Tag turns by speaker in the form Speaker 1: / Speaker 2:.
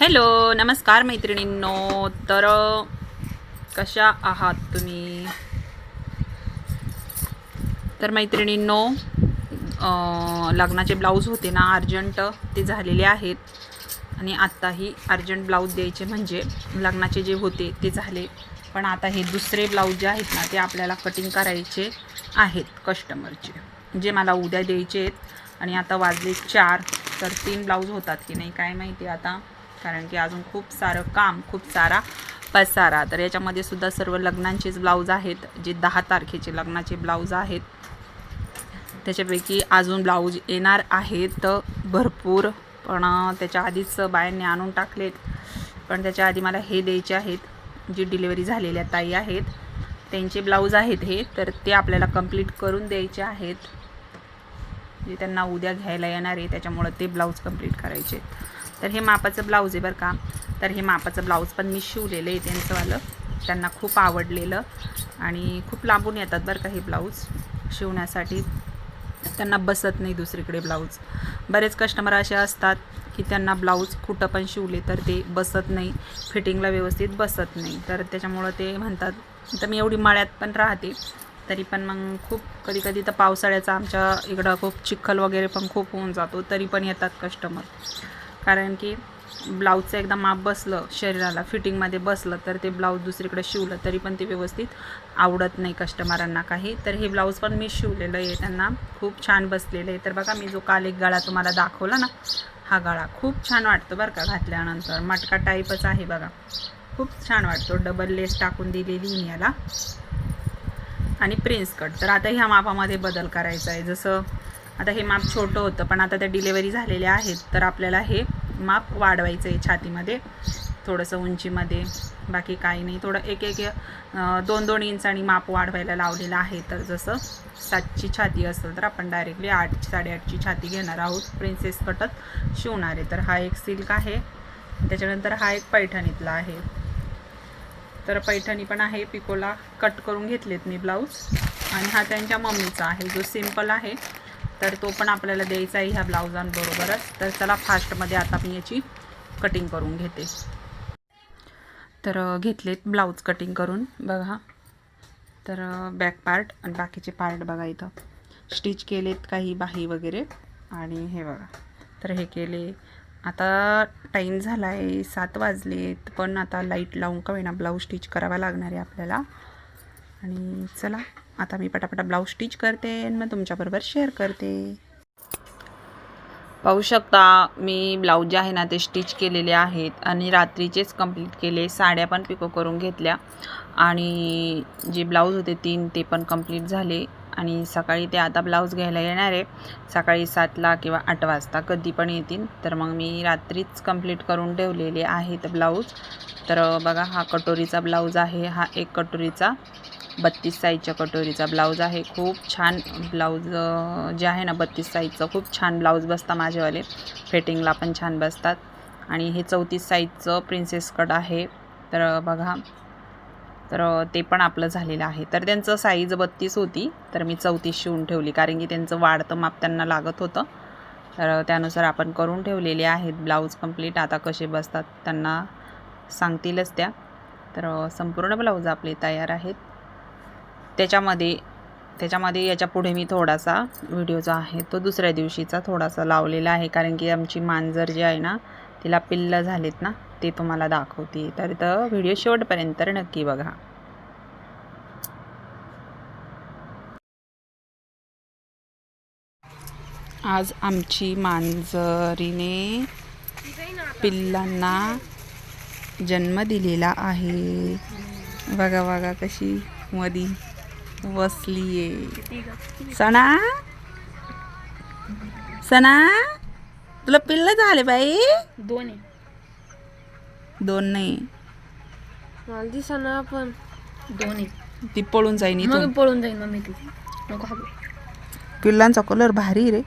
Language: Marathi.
Speaker 1: हॅलो नमस्कार मैत्रिणींनो. तर कशा आहात तुम्ही? तर मैत्रिणींनो, लग्नाचे ब्लाऊज होते ना अर्जंट, ते झालेले आहेत. आणि आत्ताही अर्जंट ब्लाऊज द्यायचे म्हणजे लग्नाचे जे होते ते झाले, पण आता हे दुसरे ब्लाऊज जे आहेत ना ते आपल्याला कटिंग करायचे आहेत कस्टमरचे, जे मला उद्या द्यायचे आहेत. आणि आता वाजले 4, तर 3 ब्लाऊज होतात की नाही काय माहिती आता, कारण की अजून खूप सारं काम, खूप सारा पसारा. तर याच्यामध्ये सुद्धा सर्व लग्नांचेच ब्लाऊज आहेत, जे 10 तारखेचे लग्नाचे ब्लाऊज आहेत. त्याच्यापैकी अजून ब्लाऊज येणार आहेत भरपूर, पण त्याच्या आधीच बायांनी आणून टाकलेत. पण त्याच्या आधी मला हे द्यायचे आहेत, जी डिलिव्हरी झालेल्या ताई आहेत त्यांचे ब्लाऊज आहेत हे, तर ते आपल्याला कंप्लीट करून द्यायचे आहेत. जे त्यांना उद्या घ्यायला येणार आहे, त्याच्यामुळे ते ब्लाऊज कंप्लीट करायचे. तर हे मापाचं ब्लाऊज आहे बरं का. तर हे मापाचं ब्लाऊज पण मी शिवलेलं आहे त्यांचंवालं, त्यांना खूप आवडलेलं. आणि खूप लांबून येतात बरं का हे ब्लाऊज शिवण्यासाठी, त्यांना बसत नाही दुसरीकडे ब्लाऊज. बरेच कस्टमर असे असतात की त्यांना ब्लाऊज कुठं पण शिवले तर ते बसत नाही, फिटिंगला व्यवस्थित बसत नाही. तर त्याच्यामुळं ते म्हणतात, तर मी एवढी मळ्यात पण राहते तरी पण मग खूप कधी तर पावसाळ्याचा आमच्या इकडं खूप चिखल वगैरे पण खूप होऊन जातो, तरी पण येतात कस्टमर. कारण की ब्लाऊजचं एकदा माप बसलं, शरीराला फिटिंगमध्ये बसलं, तर ते ब्लाऊज दुसरीकडे शिवलं तरी पण ते व्यवस्थित आवडत नाही कस्टमरांना काही. तर हे ब्लाऊज पण मी शिवलेलं आहे, त्यांना खूप छान बसलेलं आहे. तर बघा, मी जो काल एक गळा तुम्हाला दाखवला ना, हा गळा खूप छान वाटतो बरं का घातल्यानंतर. मटका टाईपच आहे बघा, खूप छान वाटतो. डबल लेस टाकून दिलेली मी याला, आणि प्रिन्स कट. तर आता ह्या मापामध्ये बदल करायचा आहे. जसं आता हे माप छोटं होतं, पण आता त्या डिलेवरी झालेल्या आहेत, तर आपल्याला हे माप वाढवायचं आहे छातीमध्ये थोडंसं उंचीमध्ये. बाकी काही नाही, थोडं एक 2-2 इंचांनी माप वाढवायला लावलेलं आहे. तर जसं 7ची छाती असेल तर आपण डायरेक्टली 8-8.5ची छाती घेणार आहोत, प्रिन्सेस कटच शिवणार आहे. तर हा एक सिल्क आहे, त्याच्यानंतर हा एक पैठणीतला आहे. तर पैठणी पण आहे, पिकोला कट करून घेतलेत मी ब्लाऊज. आणि हा त्यांच्या मम्मीचा आहे, जो सिंपल आहे, तर तो पण आपल्याला द्यायचा आहे ह्या ब्लाऊजांबरोबरच. तर चला फास्टमध्ये आता मी याची कटिंग करून घेते. तर घेतलेत ब्लाऊज कटिंग करून बघा. तर बॅक पार्ट आणि बाकीचे पार्ट बघा, इथं स्टिच केलेत काही बाही वगैरे. आणि हे बघा, तर हे केले. आता टाईम झाला आहे 7 वाजलेत, पण आता लाईट लावून का होईना ब्लाऊज स्टिच करावा लागणार आहे आपल्याला. आणि चला आता मी पटापटा ब्लाऊज स्टिच करते आणि मग तुमच्याबरोबर शेअर करते. पाहू शकता मी ब्लाऊज जे आहे ना ते स्टिच केलेले आहेत आणि रात्रीचेच कंप्लीट केले. साड्या पण पिको करून घेतल्या आणि जे ब्लाऊज होते 3 ते पण कंप्लीट झाले. आणि सकाळी ते आता ब्लाऊज घ्यायला येणार आहे, सकाळी 7ला किंवा 8 वाजता कधी पण येतील. तर मग मी रात्रीच कंप्लीट करून ठेवलेले आहेत ब्लाऊज. तर बघा, हा कटोरीचा ब्लाऊज आहे, हा एक कटोरीचा 32 साईजच्या कटोरीचा ब्लाऊज आहे. खूप छान ब्लाऊज जे आहे ना 32 साईजचं, खूप छान ब्लाऊज बसतात माझेवाले, फिटिंगला पण छान बसतात. आणि हे 34 साईजचं प्रिन्सेस कट आहे. तर बघा, तर ते पण आपलं झालेलं आहे. तर त्यांचं साईज 32 होती, तर मी 34 शिवून ठेवली, कारण की त्यांचं वाढतं माप त्यांना लागत होतं. तर त्यानुसार आपण करून ठेवलेले आहेत ब्लाऊज कंप्लीट. आता कसे बसतात त्यांना सांगतीलच त्या. तर संपूर्ण ब्लाऊज आपले तयार आहेत. त्याच्यामध्ये याच्या पुढे मी थोडासा व्हिडिओ जो आहे तो दुसऱ्या दिवशीचा थोडासा लावलेला आहे, कारण की आमची मांजर जी आहे ना तिला पिल्लं झालेत ना, ते तुम्हाला दाखवते. तर इथं व्हिडिओ शेवटपर्यंत नक्की बघा. आज आमची मांजरीने पिल्लांना जन्म दिलेला आहे. बघा बघा कशी मधी बसलीये. सणा सणा, तुला पिल्ल झाले बाई? 2 नाही,
Speaker 2: दिसना पण 2.
Speaker 1: ती पळून जाईन इथून.
Speaker 2: पळून जाईन मम्मी ती. नको.
Speaker 1: पिल्लांचा कलर भारी रे.